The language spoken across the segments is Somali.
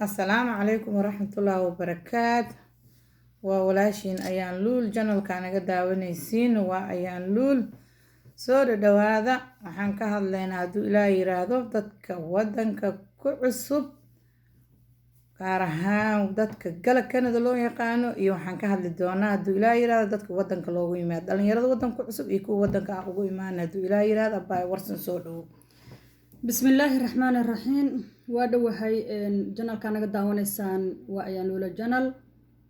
Assalaamu calaykum waraxmatullaahi wabarakaatu. Waa walaashiin ayaan luul janalka naga daawanaysiin. Waa ayaan luul. Soo dhawaada. Waxaan ka hadlaynaa hadduu Ilaahay yiraahdo dadka wadanka ku cusub, gaar ahaan dadka gala Canada loo yaqaano, iyo waxaan ka hadli doonaa hadduu Ilaahay yiraahdo dadka wadanka loogu yimaado, dhalinyarada wadanka cusub iyo kuwa wadanka aan ugu imaan hadduu Ilaahay yiraahdo. Abbaay warsan soo dhawo. bismillaahi raxmaani raxiim. waa dhowahay janalka naga daawanaysaan. waa ayaan luula janal.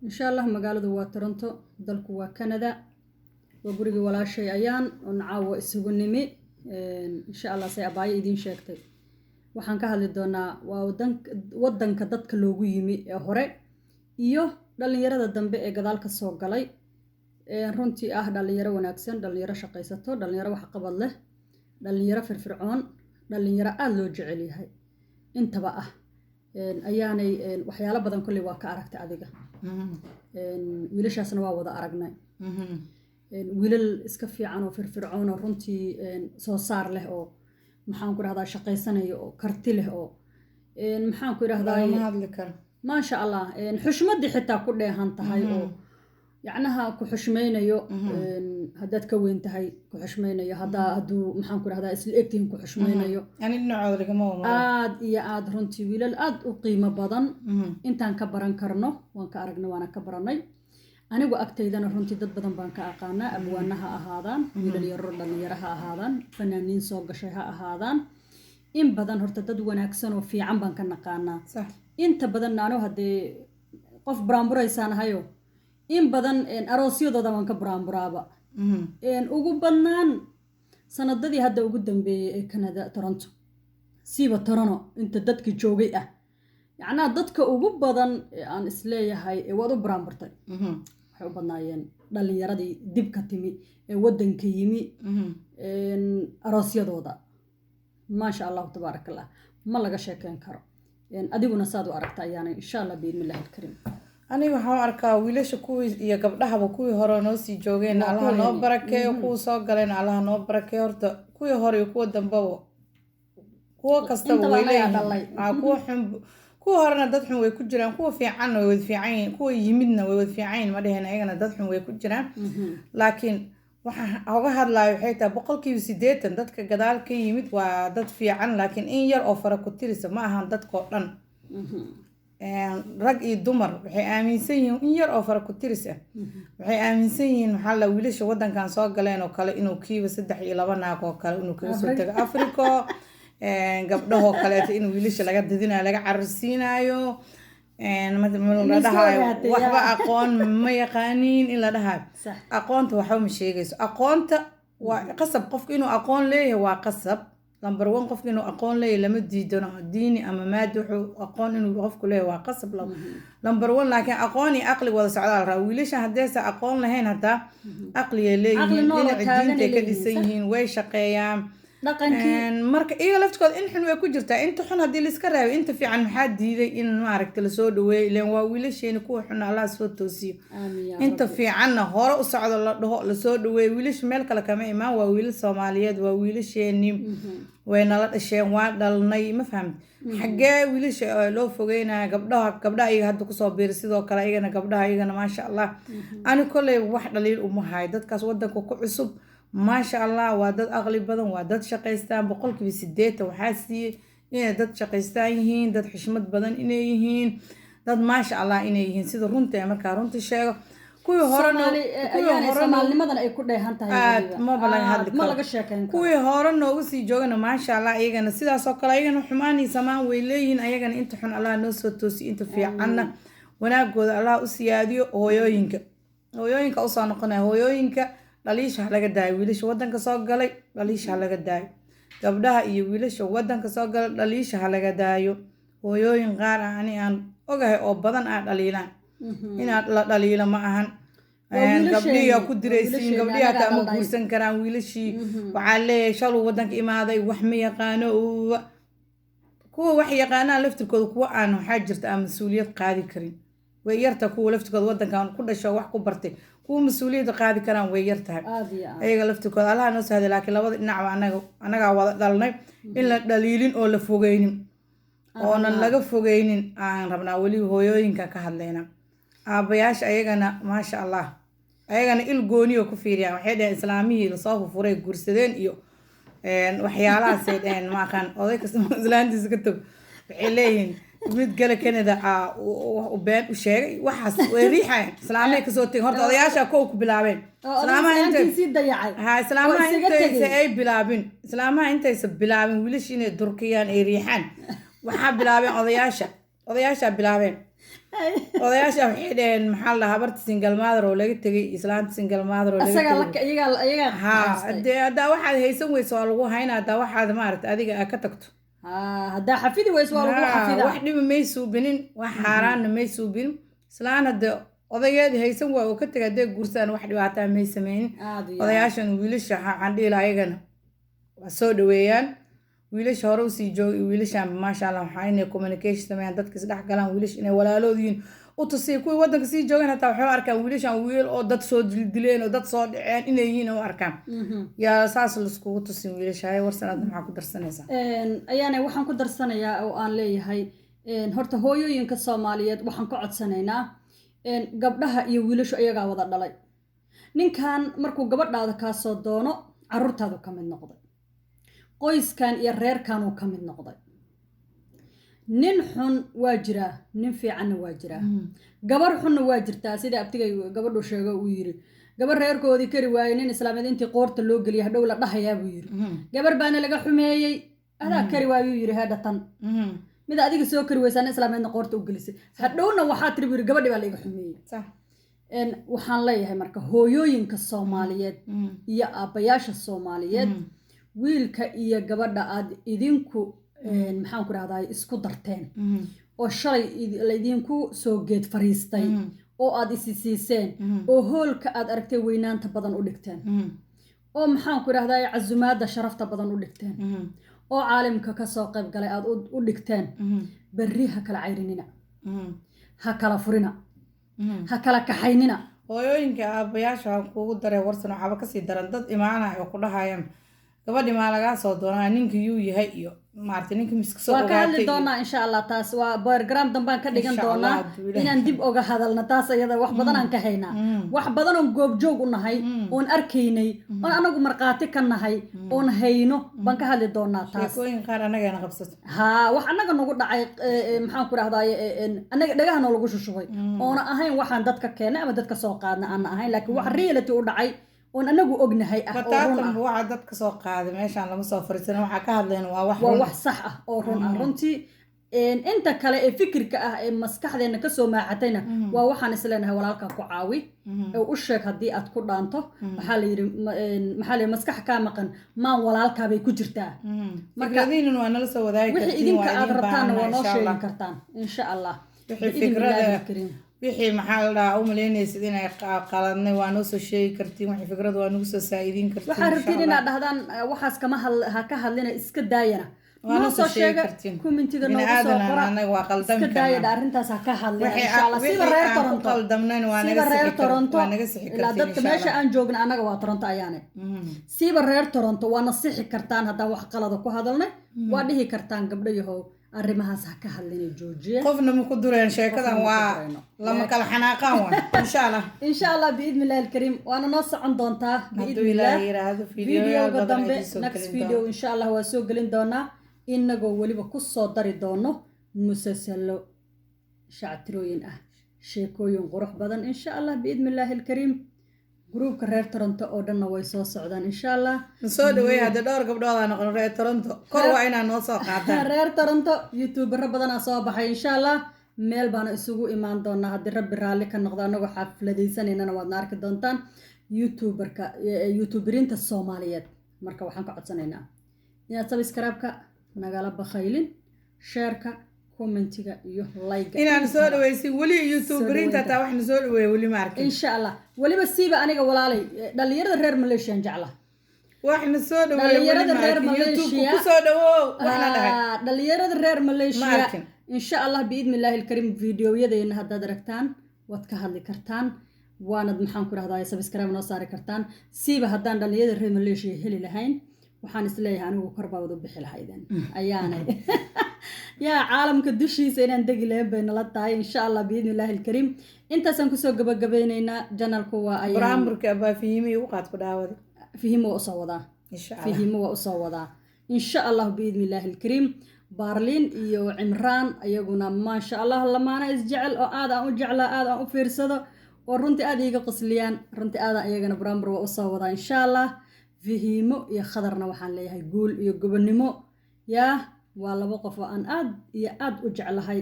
insha allah magaaladu waa Toronto, dalku waa Canada. waa gurigii walaashay ayaan oo nacaawo isugu nimi. insha allah say abaayo idiin sheegtay, waxaan ka hadli doonaa waa wadanka dadka loogu yimi ee hore iyo dhalinyarada dambe ee gadaal ka soo galay. runtii ah dhalinyaro wanaagsan, dhalinyaro shaqaysato, dhalinyaro wax qabad leh, dhalinyaro firfircoon, dhalinyaro aada loo jecel yahay intaba ah. ayaanay waxyaalo badan kolley waa ka aragtay adiga. wiilashaasna waa wada aragnay. wiilal iska fiican oo firfircoon oo runtii soo saar leh oo maxaan ku rahdaa shaqaysanayo oo karti leh oo maxaan ku rahdaa maasha allah xushmadii xitaa ku dheehan tahay oo yacnaha ku xushmaynayo. haddaad ka weyn tahay ku xushmaynayo, hadduu maxaan ku rahdaa isla egtihin ku xushmaynayo. aad iyo aad runtii wiilal aad u qiimo badan. intaan ka baran karno waan ka aragnay, waana ka baranay. anigu agtaydana runtii dad badan baan ka aqaanaa. abwaana ha ahaadaan, wiilal yaro dhalinyaro ha ahaadaan, fanaaniin soo gashay ha ahaadaan. in badan horta dad wanaagsan oo fiican baan ka naqaanaa. inta badan naano haddee qof buraanburaysaan ahayo, in badan aroosyadooda waan ka buraanburaaba. ugu badnaan sanadadii hadda ugu dambeeyay ee Canada, Toronto siiba Toronto inta dadka joogay ah, yacnaa dadka ugu badan aan isleeyahay waad u buraanburtay. waxay u badnaayeen dhalinyaradii dib ka timi ee wadanka yimi. aroosyadooda maasha allahu tabaaraka allah ma laga sheekeyn karo. adiguna saad u aragta ayaana insha allah biidmillahi alkariim. aniga waxaan arkaa wiilasha kuwii iyo gabdhahaba kuwii hore noo sii joogeen allaha noo barakeeyo, kuwa soo galeen allaha noo barakeeyo. horta kuwii hore iyo kuwa dambaba kuwa kastaba way leeyihiin. kuwa horena dad xun way ku jiraan, kuwa fiicanna way wada fiican yihiin, kuwa yimidna way wada fiican yihiin. ma dheheen ayagana dad xun way ku jiraan. laakiin waxaan uga hadlayo waxay tahay 80% dadka gadaal ka yimid waa dad fiican, laakiin in yar oo fara ku tirisa ma ahan dadkoo dhan. rag iyo dumar waxay aaminsan yihiin in yar oo fara ku tiris ah. waxay aaminsan yihiin maxaa la wiilasha wadankan soo galeen oo kale inuu kiiba 3 iyo 2 naag oo kale inuu kaga soo tago Afrika. gabdhahoo kaleeto in wiilasha laga dadinayo, laga cararsiinayo. la dhahayo waxba aqoon ma yaqaaniin in la dhahayo. aqoonta waxba ma sheegayso. aqoonta waa qasab, qofku inuu aqoon leeyahay waa qasab. number 1 qofku inuu aqoon leeyahay lama diidano, diini ama maadi wuxuu aqoon inuu qofku leeyahay waa qasab. number 1 laakiin aqoon iyo aqli wada socdaa la rabaa. wiilasha haddaysa aqoon lahayn hataa aqliya leeyihiin, dhinaca diinta ka dhisan yihiin, way shaqeeyaan. marka iyaga laftkooda in xun way ku jirtaa. inta xun haddii laiska raabay inta fiican maxaa diiday in maaragta lasoo dhaweeyo. ileen waa wiilasheeni, kuwa xun allah soo toosiyo. inta fiicanna hore u socdo la dhaho, lasoo dhaweeyo. wiilasha meel kale kama imaan, waa wiilal Soomaaliyeed, waa wiilasheeni, way nala dhasheen, waa dhalnay. ma fahamti xaggee wiilasha loo fogeynaya. gabdhaha iyaga hadda kusoo biiray sidoo kale. iyagana gabdhaha iyagana maasha allah. ani kolley wax dhaliil uma hayo dadkaas wadanka ku cusub. maasha allah waa dad aqli badan, waa dad shaqaystaan. 80% waxaa siiyey inay dad shaqaystaan yihiin, dad xushmad badan inay yihiin, dad maasha allah inay yihiin. sida runta ee markaa runta sheego. kuwii Soomaalinimadan ay ku dheehan tahay ma laga sheekeyn karo. kuwii hore noogu sii joogana maasha allah iyagana sidaas oo kale. ayagana xumaan iyo samaan way leeyihiin. ayagana inta xun allah noo soo toosiyo, inta fiicanna wanaagooda allah u siyaadiyo. hooyooyinka usoo noqonaya. hooyooyinka dhaliisha laga daayo. wiilasha wadanka soo galay dhaliisha laga daayo. gabdhaha iyo wiilasha wadanka soo galay dhaliisha laga daayo. hooyooyin qaar ah ani aan ogahay oo badan aan dhaliilaan. inaad la dhaliilo ma ahan. gabdhihi ku diraysiin, gabdhihi hataa ma guursan karaan. wiilashii waxaa leeyahay shaluu wadanka imaaday, wax ma yaqaano. kuwa wax yaqaanaan laftirkooda kuwa aan waxaa jirta aan mas-uuliyad qaadi karin way yarta. kuwa laftirkooda wadankan ku dhasho wax ku bartay, kuwa mas-uuliyadda qaadi karaan way yartahay. ayaga laftirkooda allaha noo sahday. laakiin labada dhinacba anagaa wada dhalnay in la dhaliilin oo la fogeynin. oonan laga fogeynin aan rabnaa weli hooyooyinka ka hadlayna aabayaasha ayagana maasha allah ayagana il gooniyo ku fiiriyaan waxay dhaheen islaamihii lasoo fufuray guursadeen iyo waxyaalahaasay dhaheen maaqaan oday kasta islaantiisa ka tog waxay leeyihiin mid gala Canada been u sheegay waxaas way riixayaan islaamay kasoo tegay horta odayaasha kow ku bilaabeen islaamaha intaysa ay bilaabin islaamaha intaysa bilaabin wiilasha inay durkiyaan ay riixaan waxaa bilaabeen odayaasha bilaabeen odayaasha waxay dhaheen maxaa la habarta single mother oo laga tegay islaanta single mother oo laga tegay haddaa waxaad haysan weyso waa lagu haynaa haddaa waxaad maaragta adiga ka tagto haddaa xafidi weyso waa lagu xafida wax dhiba may suubinin wax xaaraanna may suubinin islaan hadda odageedii haysan waa oo ka tegay hadday guursaan wax dhibaataa may sameynin odayaashan wiilasha waxaan dhihi lahaa ayagana waa soo dhaweeyaan wiilasha hore usii joogay wiilashan maasha allah waxaa inay communication sameeyaan dadka isdhex galaan wiilasha inay walaaloodiin u tusiya kuwii waddanka sii joogan hataa waxay u arkaan wiilashan wiil oo dad soo dildileen oo dad soo dhaceen inay yihiin u arkaan yaa saas laiskugu tusin wiilasha hay warsanad maxaa ku darsanaysaa ayaana waxaan ku darsanayaa oo aan leeyahay horta hooyooyinka Soomaaliyeed waxaan ka codsanaynaa gabdhaha iyo wiilashu ayagaa wada dhalay ninkan markuu gabadhaada ka soo doono carruurtaadu ka mid noqday qoyskan iyo reerkan uu ka mid noqday nin xun waa jiraa nin fiicanna waa jiraa gabar xunna waa jirtaa sida abtigay gabadhu sheego uu yiri gabar reerkoodii kari waayay nin islaameed intii qoorta loo geliyay hadhow la dhahayaa buu yiri gabar baana laga xumeeyay adaa kari waayuu yiri hadatan mid adiga soo kari weysan islaameedna qoorta u gelisay hadhowna waxaa tiri buu gabadhi baa laga xumeeyay waxaan leeyahay marka hooyooyinka Soomaaliyeed iyo aabayaasha Soomaaliyeed wiilka iyo gabadha aad idinku maxaan ku raahdaa isku darteen oo shalay la idinku soo geed fariistay oo aad isisiiseen oo hoolka aad aragtay weynaanta badan u dhigteen oo maxaan ku raahdaa casumaada sharafta badan u dhigteen oo caalamka ka soo qayb galay aad u dhigteen berri ha kala cayrinina ha kala furina ha kala kaxaynina hooyooyinka aabayaasha kuugu daray warsan waxaaba kasii daran dad imaanaya oo ku dhahayaan gabadhi maa lagaa soo doonaa ninka yuu yahay iyo maartay ninka miska soo waa ka hadli doonaa insha allah taas waa program dambaan ka dhigan doonaa inaan dib oga hadalna taas iyada wax badan aan ka haynaa wax badan oo goobjoog u nahay oon arkaynay oon anagu marqaati ka nahay oon hayno baan ka hadli doonaa taas sheekooyin qaar anagana qabsato wax anaga nagu dhacay maxaan ku raahdaa anaga dhagaha noo lagu shushubay oona ahayn waxaan dadka keenay ama dadka soo qaadna aan ahayn laakiin wax reality u dhacay oon anagu ognahay bataatan waxa dadka soo qaaday meeshaan lama soo fariisan waxa ka hadleen waa wax sax ah oo run ah runtii inta kale ee fikirka ah ee maskaxdeena ka soo maaxatayna waa waxaan isleenahay walaalka ku caawi oo u sheeg hadii aad ku dhaanto waxa la yiri maskax ka maqan maan walaalka bay ku jirtaa marka idin waa nala soo wadaay kartiin wixii idinka aad rabtaan waa noo sheegi kartaan insha Allah wixii fikrada wixii maxaa la dhahaa u maleynaysid inay qaladnay waa noo soo sheegi kartiin wixii fikrada waa nagu soo saa'idiin kartiin waxaa rabtiin inaad dhahdaan waxaas kama ha ka hadlina iska daayana waa noo soo sheegi kartiin commentiga noo soo qora anaga waa qaldami iska daayada arrintaas ha ka hadlina insha Allah siba reer Toronto qaldamnaan waa naga sixi ilaa dadka meesha aan joogna anaga waa Toronto ayaane siba reer Toronto waa nasixi kartaan haddaan wax qalad ku hadalnay waa dhihi kartaan gabdhayahow arrimahaas ha ka hadlina joojiye qofna ma ku dureen sheekadan waa lama kala xanaaqaan waa insha Allah biidmillahi alkarim waana noo socon doontaa biidmillahi videoga dambe next video insha Allah waa soo gelin doonaa inagoo waliba ku soo dari doono musasalo shactirooyin ah sheekooyin qurux badan insha Allah biidmillahi alkarim groupka reer Toronto oo dhanna way soo socdaan insha Allah soo dhaweey hada dhowr gabdhood aan noqon reer Toronto kor waa inaan noo soo qaataan reer Toronto youtuber badan soo baxay insha Allah meel baan isugu imaan doonaa hadii rabbi raali ka noqdo anagu xafladaysanayna waad arki doontaan youtuberinta Soomaaliyeed marka waxaan ka codsanaynaa inaad subscribe-ka nagala bakhaylin share-ka commentiga iyo like inaan soo dhaweysin wali youtuberinta taa waxna soo dhaweey wali ma arkin insha Allah waliba siiba aniga walaalay dhalinyarada reer Malaysia jecla waxna soo dhaweey dhalinyarada reer Malaysia ku soo dhawow waxna dhahay dhalinyarada reer Malaysia insha Allah biidmillahi alkarim videoyadeena haddaad aragtaan wad ka hadli kartaan waana maxaan ku raahdaa subscribe noo saari kartaan siiba haddaan dhalinyarada reer Malaysia heli lahayn waxaan isleeyahay anigu kor baa wada bixi lahaydeen ayaanay yaa caalamka dushiisa inaan degi lahayn bay nala tahay insha allah biidni illaahi alkariim intaasaan kusoo gabagabeyneynaa janalku waa ayaan baraamburka abaa fihimi ugu qaad ku dhaawada fihimo waa usoo wadaa fihimo waa usoo wadaa insha allah biidni illaahi alkariim baarliin iyo cimraan ayaguna maasha allah lamaana isjecel oo aad aan u jeclaa aad aan u fiirsado oo runtii aad iiga qosliyaan runtii aadaan iyagana baraambur waa usoo wadaa insha allah fihimo iyo khadarna waxaan leeyahay guul iyo gobonimo yaa waa laba qof oo aan aad iyo aad u jeclahay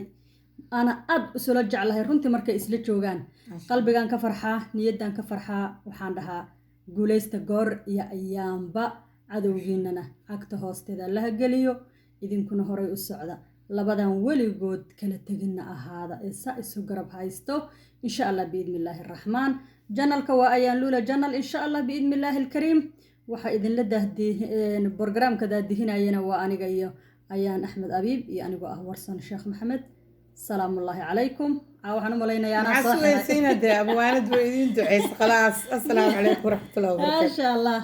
ana aad usula jeclahay runtii markay isla joogaan qalbigaan ka farxaa niyadaan ka farxaa waxaan dhahaa guulaysta goor iyo ayaamba cadowgiinana cagta hoosteeda laha geliyo idinkuna horay u socda labadan weligood kala teginna ahaada ee saa isu garab haysto insha allah biidni illaahi araxmaan janalka waa ayaan luula janal insha allah biidni illaahi alkariim waxaa idinla borogaraamka daadihinayana waa aniga iyo ayaan axmed abiib iyo anigoo ah warsan sheekh maxamed salaamullaahi calaykum waxaan u malaynayaa maxaa sugaysayna dee abwaanad waa idiin duceysa khalaas assalaamu calaykum waraxmatullahi wabarakaatu maasha allah